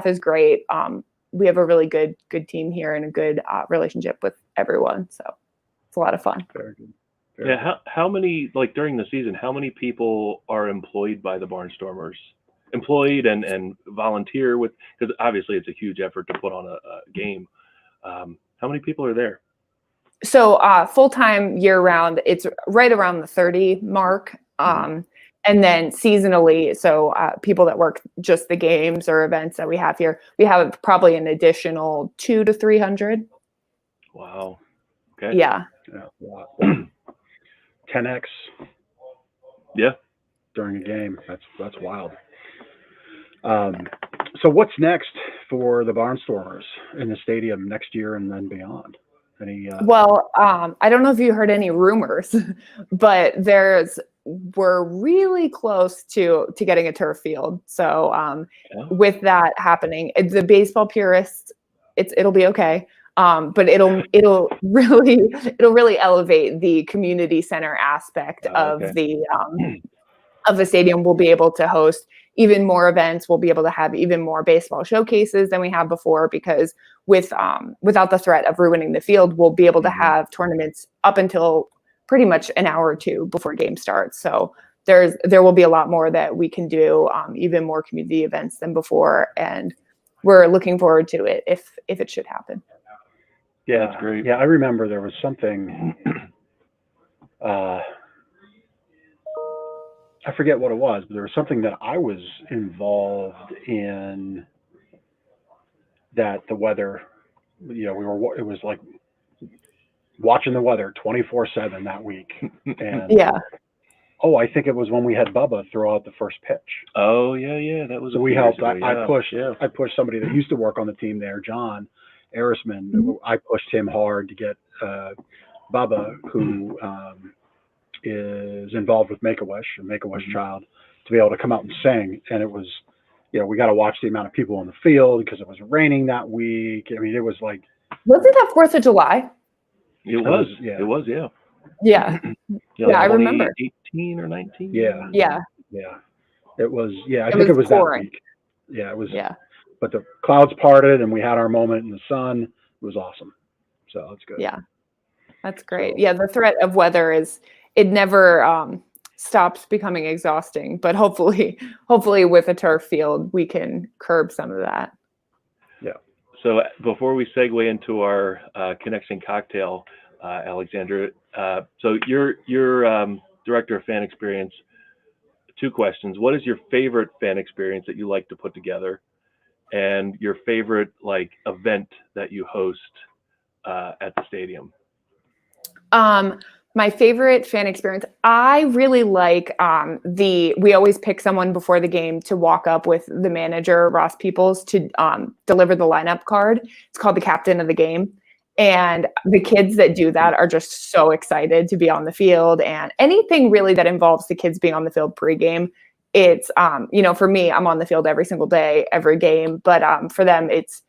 C: is great. We have a really good team here and a good relationship with everyone. So it's a lot of fun.
B: Very good.
A: How many, during the season, how many people are employed by the Barnstormers? Employed and volunteer with, because obviously it's a huge effort to put on a game. How many people are there?
C: So full-time year-round, it's right around the 30 mark. And then seasonally, so people that work just the games or events that we have here, we have probably an additional 200 to 300.
A: Wow. Okay.
C: Yeah.
B: Wow. 10x.
A: Yeah.
B: During a game. That's wild. So what's next for the Barnstormers in the stadium next year and then beyond? Any?
C: Well, I don't know if you heard any rumors, but we're really close to getting a turf field. So with that happening, the baseball purists, it'll be okay. But it'll really elevate the community center aspect of the stadium. We'll be able to host even more events. We'll be able to have even more baseball showcases than we have before, because without the threat of ruining the field, we'll be able to have tournaments up until pretty much an hour or two before game starts. So there will be a lot more that we can do, even more community events than before, and we're looking forward to it if it should happen.
B: Yeah, that's great. Yeah, I remember there was something. I forget what it was, but there was something that I was involved in. That the weather, it was like watching the weather 24/7 that week. And
C: yeah.
B: Oh, I think it was when we had Bubba throw out the first pitch.
A: Oh yeah, that was.
B: So we helped. I pushed somebody that used to work on the team there, John Arisman. I pushed him hard to get Bubba, who is involved with Make-A-Wish, Child, to be able to come out and sing. And it was, we got to watch the amount of people on the field because it was raining that week. I mean, it was like.
C: Wasn't that 4th of July?
A: It was. It was. Yeah.
C: Yeah. Yeah, I remember.
A: 18 or 19.
B: Yeah.
C: Yeah.
B: Yeah. It was. Yeah, I think it was
C: pouring.
B: That week. Yeah, it was.
C: Yeah.
B: But the clouds parted and we had our moment in the sun. It was awesome. So that's good.
C: Yeah. That's great. So, yeah, the threat of weather it never stops becoming exhausting, but hopefully with a turf field, we can curb some of that.
B: Yeah.
A: So before we segue into our connection cocktail, Alexandra, so you're director of fan experience. 2 questions. What is your favorite fan experience that you like to put together? And your favorite event that you host at the stadium?
C: My favorite fan experience, I really like we always pick someone before the game to walk up with the manager, Ross Peoples, to deliver the lineup card. It's called the captain of the game. And the kids that do that are just so excited to be on the field, and anything really that involves the kids being on the field pregame. It's, for me, I'm on the field every single day, every game, but for them, it's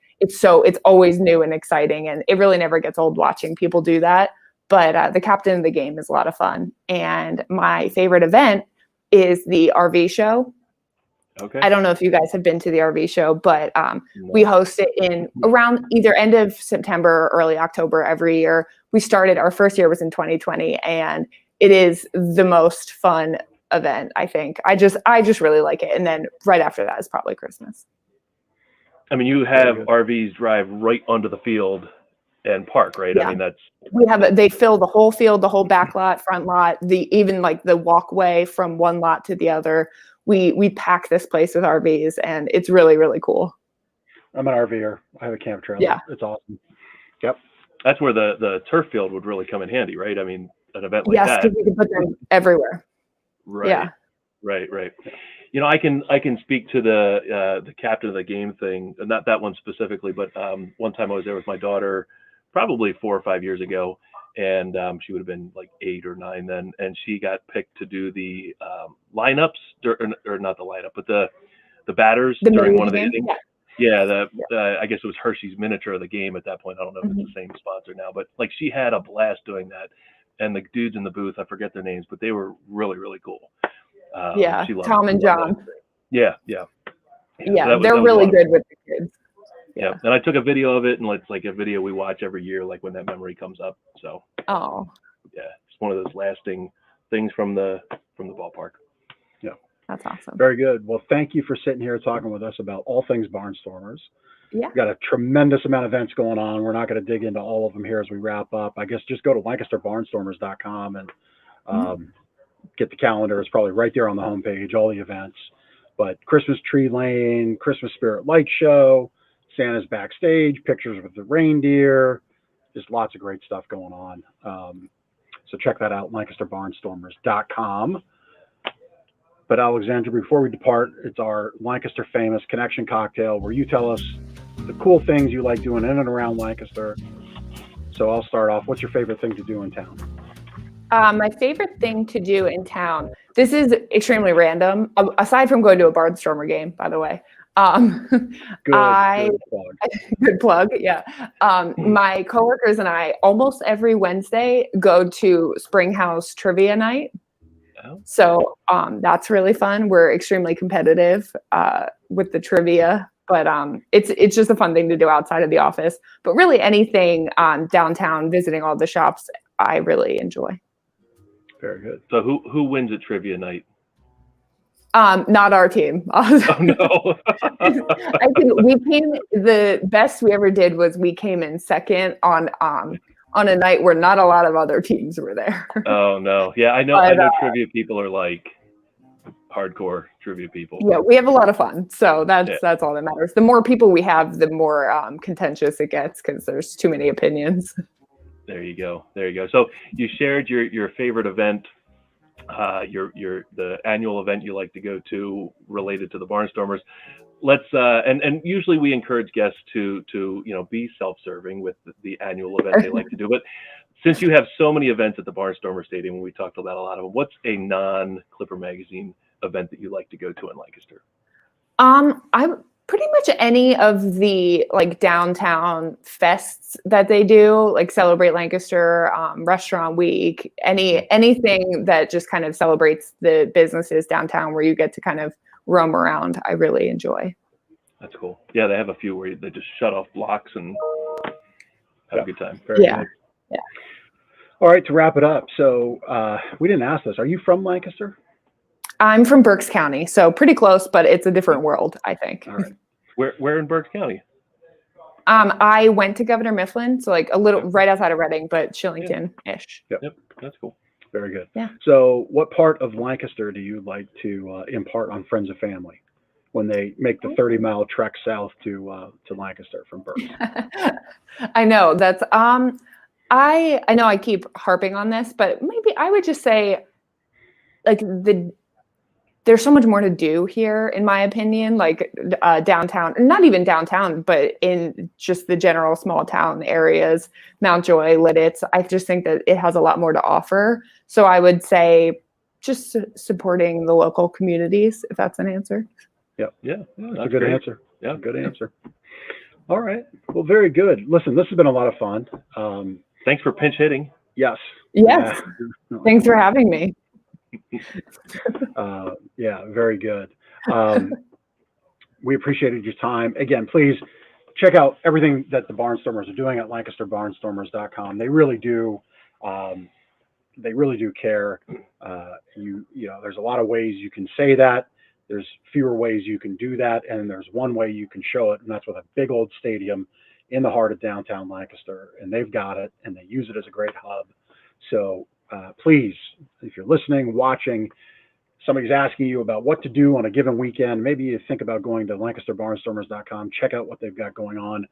C: always new and exciting, and it really never gets old watching people do that. But the captain of the game is a lot of fun. And my favorite event is the RV show.
A: Okay.
C: I don't know if you guys have been to the RV show, but we host it in around either end of September or early October every year. Our first year was in 2020, and it is the most fun event, I think. I just really like it. And then right after that is probably Christmas. I
A: mean, you have RVs drive right onto the field and park, right?
C: Yeah.
A: I mean,
C: they fill the whole field, the whole back lot, front lot, even the walkway from one lot to the other. We pack this place with RVs, and it's really, really cool.
B: I'm an RVer. I have a camp trailer.
C: Yeah.
B: It's awesome. Yep.
A: That's where the turf field would really come in handy, right? I mean, an event like
C: that.
A: Yes,
C: because you can put them everywhere.
A: Right.
C: Yeah.
A: Right. I can speak to the captain of the game thing, not that one specifically, but one time I was there with my daughter, probably 4 or 5 years ago, and she would have been like 8 or 9 then, and she got picked to do the lineups, or not the lineup, but the batters during one of the innings. Yeah, I guess it was Hershey's Miniature of the Game at that point. I don't know if it's the same sponsor now, but she had a blast doing that, and the dudes in the booth, I forget their names, but they were really, really cool.
C: Tom and John.
A: Yeah,
C: so they're really good with the kids.
A: Yeah, and I took a video of it, and it's like a video we watch every year, when that memory comes up. So.
C: Oh.
A: Yeah, it's one of those lasting things from the ballpark.
B: Yeah.
C: That's awesome.
B: Very good. Well, thank you for sitting here talking with us about all things Barnstormers.
C: Yeah.
B: We've got a tremendous amount of events going on. We're not going to dig into all of them here as we wrap up. I guess just go to LancasterBarnstormers.com and get the calendar. It's probably right there on the homepage, all the events. But Christmas Tree Lane, Christmas Spirit Light Show, Santa's backstage, pictures with the reindeer, just lots of great stuff going on. So check that out, LancasterBarnstormers.com. But Alexandra, before we depart, it's our Lancaster Famous Connection Cocktail, where you tell us the cool things you like doing in and around Lancaster. So I'll start off. What's your favorite thing to do in town?
C: My favorite thing to do in town. This is extremely random. Aside from going to a Barnstormer game, by the way.
B: Good plug.
C: Good plug. Yeah. My coworkers and I almost every Wednesday go to Springhouse Trivia Night.
A: Oh.
C: So that's really fun. We're extremely competitive with the trivia, but it's just a fun thing to do outside of the office. But really anything downtown, visiting all the shops, I really enjoy.
B: Very good.
A: So who wins at trivia night?
C: Not our team.
A: Oh no.
C: I think the best we ever did was we came in second on a night where not a lot of other teams were there.
A: Oh no. Yeah, I know trivia people are like hardcore trivia people.
C: Yeah, we have a lot of fun. So that's all that matters. The more people we have, the more contentious it gets because there's too many opinions.
A: There you go. So you shared your favorite event, the annual event you like to go to related to the Barnstormers. Let's and usually we encourage guests to be self-serving with the annual event they like to do. But since you have so many events at the Barnstormer Stadium, we talked about a lot of them. What's a non-Clipper Magazine event that you like to go to in Lancaster?
C: I'm pretty much any of the like downtown fests that they do, like Celebrate Lancaster, Restaurant Week, anything that just kind of celebrates the businesses downtown where you get to kind of roam around. I really enjoy.
A: That's cool. Yeah, they have a few where they just shut off blocks and have a good time.
B: Very
C: good. Yeah.
B: All right, to wrap it up. So we didn't ask this. Are you from Lancaster?
C: I'm from Berks County, so pretty close, but it's a different world, I think.
B: All right.
A: Where in Berks County?
C: I went to Governor Mifflin, so like a little right outside of Reading, but Shillington-ish.
B: Yep,
A: that's cool.
B: Very good.
C: Yeah.
B: So what part of Lancaster do you like to impart on friends and family when they make the 30-mile trek south to Lancaster from Berks?
C: I know that's I know I keep harping on this, but maybe I would just say like there's so much more to do here, in my opinion, like downtown, not even downtown, but in just the general small town areas, Mountjoy, Lidditz. I just think that it has a lot more to offer. So I would say just supporting the local communities, if that's an answer.
B: Yep.
A: Yeah.
B: That's a good answer.
A: Yeah.
B: Good answer. All right. Well, very good. Listen, this has been a lot of fun.
A: Thanks for pinch hitting.
B: Yes.
C: Yes. Yeah. Thanks for having me.
B: Yeah, very good. We appreciated your time. Again, please check out everything that the Barnstormers are doing at LancasterBarnstormers.com. They really do care. There's a lot of ways you can say that. There's fewer ways you can do that, and there's one way you can show it, and that's with a big old stadium in the heart of downtown Lancaster, and they've got it, and they use it as a great hub. So please, if you're listening, watching, somebody's asking you about what to do on a given weekend, maybe you think about going to LancasterBarnstormers.com, check out what they've got going on.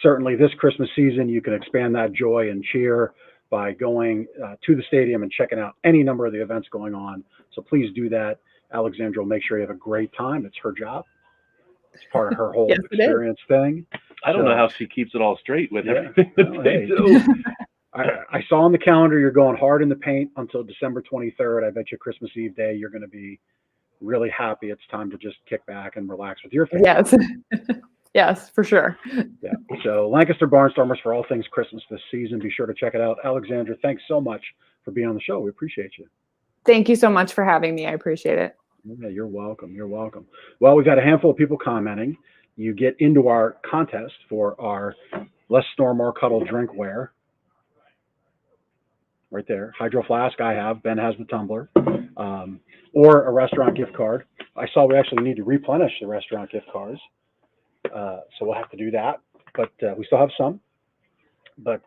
B: Certainly this Christmas season, you can expand that joy and cheer by going to the stadium and checking out any number of the events going on. So please do that. Alexandra will make sure you have a great time. It's her job. It's part of her whole experience thing.
A: I don't know how she keeps it all straight with everything that they do.
B: I saw on the calendar you're going hard in the paint until December 23rd. I bet you Christmas Eve day you're going to be really happy. It's time to just kick back and relax with your family.
C: Yes. Yes, for sure.
B: Yeah. So Lancaster Barnstormers for all things Christmas this season. Be sure to check it out. Alexandra, thanks so much for being on the show. We appreciate you.
C: Thank you so much for having me. I appreciate it.
B: Yeah, you're welcome. You're welcome. Well, we've had a handful of people commenting. You get into our contest for our Less Snore, More Cuddle drinkware. Right there. Hydro Flask I have. Ben has the tumbler. Or a restaurant gift card. I saw we actually need to replenish the restaurant gift cards. So we'll have to do that. But we still have some. But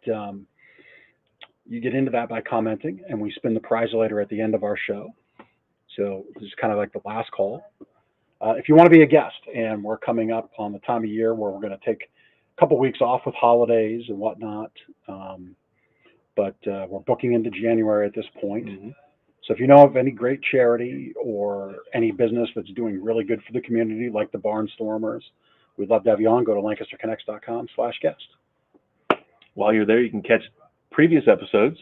B: you get into that by commenting, and we spin the prize later at the end of our show. So this is kind of like the last call. If you want to be a guest, and we're coming up on the time of year where we're going to take a couple weeks off with holidays and whatnot. But we're booking into January at this point. Mm-hmm. So if you know of any great charity or any business that's doing really good for the community, like the Barnstormers, we'd love to have you on. Go to LancasterConnects.com/guest.
A: While you're there, you can catch previous episodes,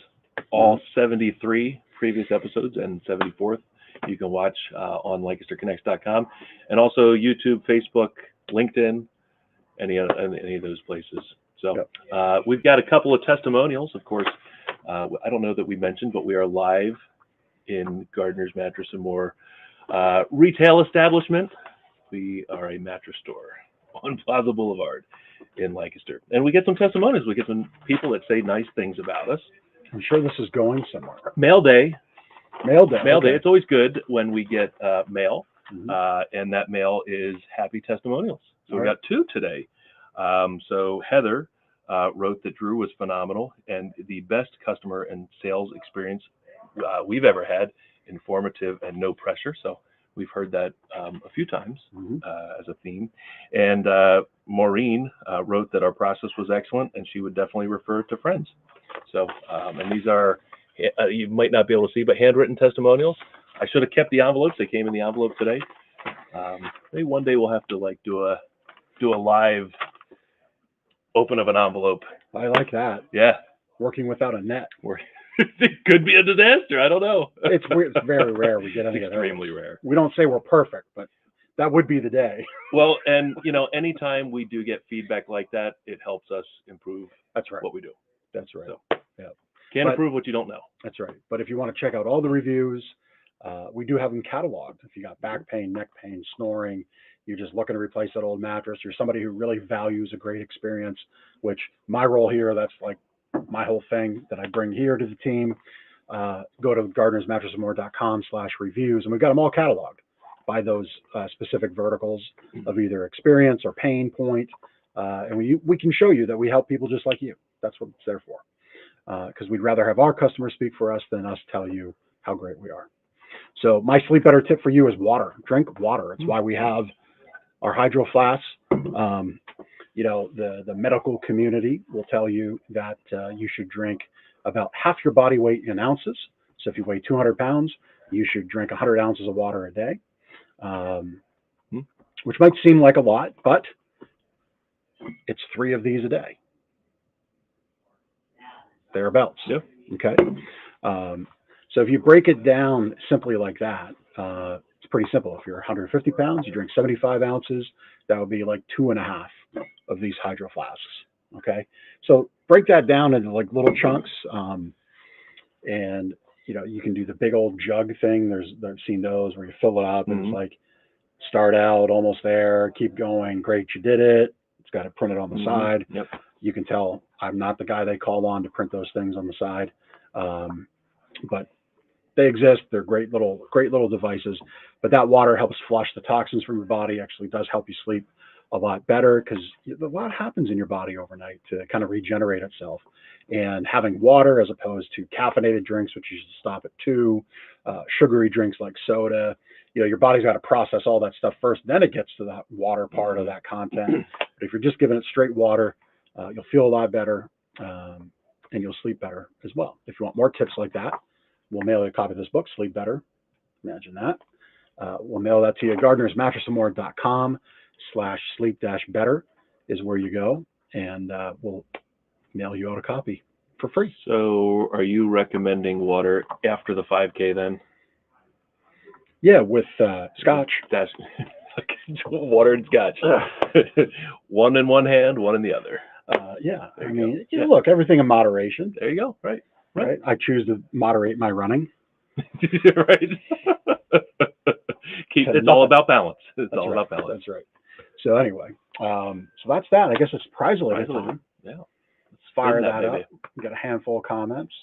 A: all 73 previous episodes and 74th. You can watch on LancasterConnects.com, and also YouTube, Facebook, LinkedIn, any of those places. So we've got a couple of testimonials, of course. I don't know that we mentioned, but we are live in Gardner's Mattress and More retail establishment. We are a mattress store on Plaza Boulevard in Lancaster. And we get some testimonials. We get some people that say nice things about us.
B: I'm sure this is going somewhere.
A: Mail day.
B: Mail day.
A: It's always good when we get mail, and that mail is happy testimonials. So we got two today. So Heather wrote that Drew was phenomenal and the best customer and sales experience we've ever had, informative and no pressure. So we've heard that a few times as a theme. And Maureen wrote that our process was excellent and she would definitely refer to friends. So, and these are, you might not be able to see, but handwritten testimonials. I should have kept the envelopes. They came in the envelope today. Maybe one day we'll have to like do a live open of an envelope.
B: I like that.
A: Yeah.
B: Working without a net.
A: It could be a disaster. I don't know.
B: It's very rare we get anything.
A: Extremely rare.
B: We don't say we're perfect, but that would be the day.
A: Well, and anytime we do get feedback like that, it helps us improve.
B: That's right.
A: What we do.
B: That's right.
A: So,
B: yeah.
A: Can't improve what you don't know.
B: That's right. But if you want to check out all the reviews, we do have them cataloged. If you got back pain, neck pain, snoring, you're just looking to replace that old mattress, you're somebody who really values a great experience, which my role here, that's like my whole thing that I bring here to the team. Go to gardenersmattressandmore.com/reviews, and we've got them all cataloged by those specific verticals of either experience or pain point. And we can show you that we help people just like you. That's what it's there for. Because we'd rather have our customers speak for us than us tell you how great we are. So my sleep better tip for you is water. Drink water. It's why we have our hydro flasks. The medical community will tell you that you should drink about half your body weight in ounces. So if you weigh 200 pounds, you should drink 100 ounces of water a day, which might seem like a lot, but it's 3 of these a day. Thereabouts.
A: Yeah.
B: Okay. So if you break it down simply like that, it's pretty simple. If you're 150 pounds, you drink 75 ounces. That would be like 2.5 of these hydro flasks. Okay. So break that down into like little chunks. And you can do the big old jug thing. I've seen those where you fill it up and it's like, start out almost there, keep going. Great. You did it. It's got it printed on the side.
A: Yep.
B: You can tell I'm not the guy they call on to print those things on the side. But they exist. They're great little devices. But that water helps flush the toxins from your body. Actually does help you sleep a lot better because a lot happens in your body overnight to kind of regenerate itself. And having water as opposed to caffeinated drinks, which you should stop at 2, sugary drinks like soda, your body's got to process all that stuff first. Then it gets to that water part of that content. But if you're just giving it straight water, you'll feel a lot better and you'll sleep better as well. If you want more tips like that, we'll mail you a copy of this book, Sleep Better. Imagine that. We'll mail that to you. gardenersmattressandmore.com/sleep-better is where you go, and we'll mail you out a copy for free.
A: So are you recommending water after the 5K then?
B: Yeah, with scotch.
A: That's water and scotch. One in one hand, one in the other.
B: Yeah, I mean, look, everything in moderation.
A: There you go. Right.
B: I choose to moderate my running.
A: Right. It's all about balance. It's all about balance.
B: That's right. So anyway, so that's that. I guess it's prize related time.
A: Yeah.
B: Let's fire that up. We got a handful of comments.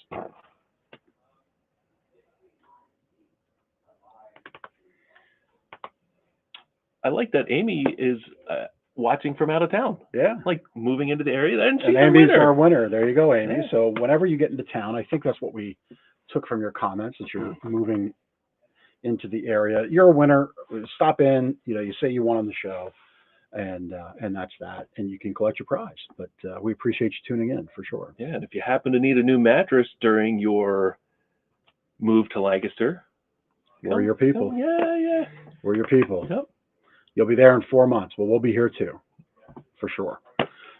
A: I like that Amy is watching from out of town.
B: Yeah.
A: Like moving into the area. And she's
B: Amy's our winner. There you go, Amy.
A: Yeah.
B: So whenever you get into town, I think that's what we took from your comments, that you're moving into the area. You're a winner. Stop in, you say you won on the show, and that's that. And you can collect your prize. But we appreciate you tuning in for sure.
A: Yeah, and if you happen to need a new mattress during your move to Lancaster,
B: we're your people.
A: Yeah.
B: We're your people.
A: Yep.
B: You'll be there in 4 months. Well, we'll be here too, for sure.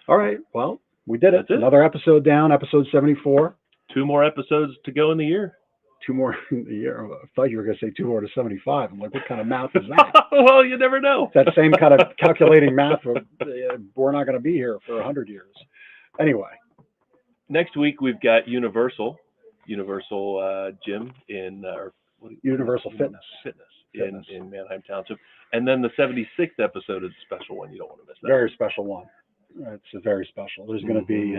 B: All right. Well, We did it.
A: That's it.
B: Another episode down, episode 74.
A: 2 more episodes to go in the year.
B: 2 more in the year. I thought you were going to say 2 more to 75. I'm like, what kind of math is that?
A: Well, you never know.
B: That same kind of calculating math. We're not going to be here for 100 years. Anyway.
A: Next week, we've got Universal Gym in
B: Universal Fitness
A: in Manheim Township, and then the 76th episode is a special one. You don't want to miss that.
B: Very special one. It's a very special. There's going to be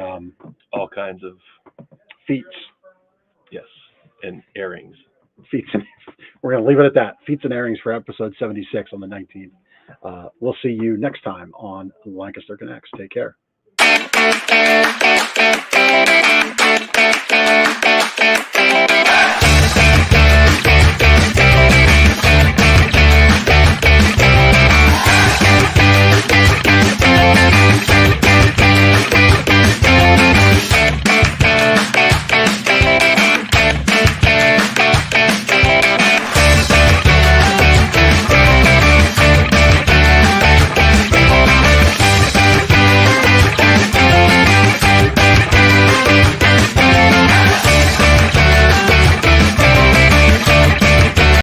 A: all kinds of
B: feats.
A: Yes, and airings.
B: Feats. We're going to leave it at that. Feats and airings for episode 76 on the 19th. We'll see you next time on Lancaster Connects. Take care.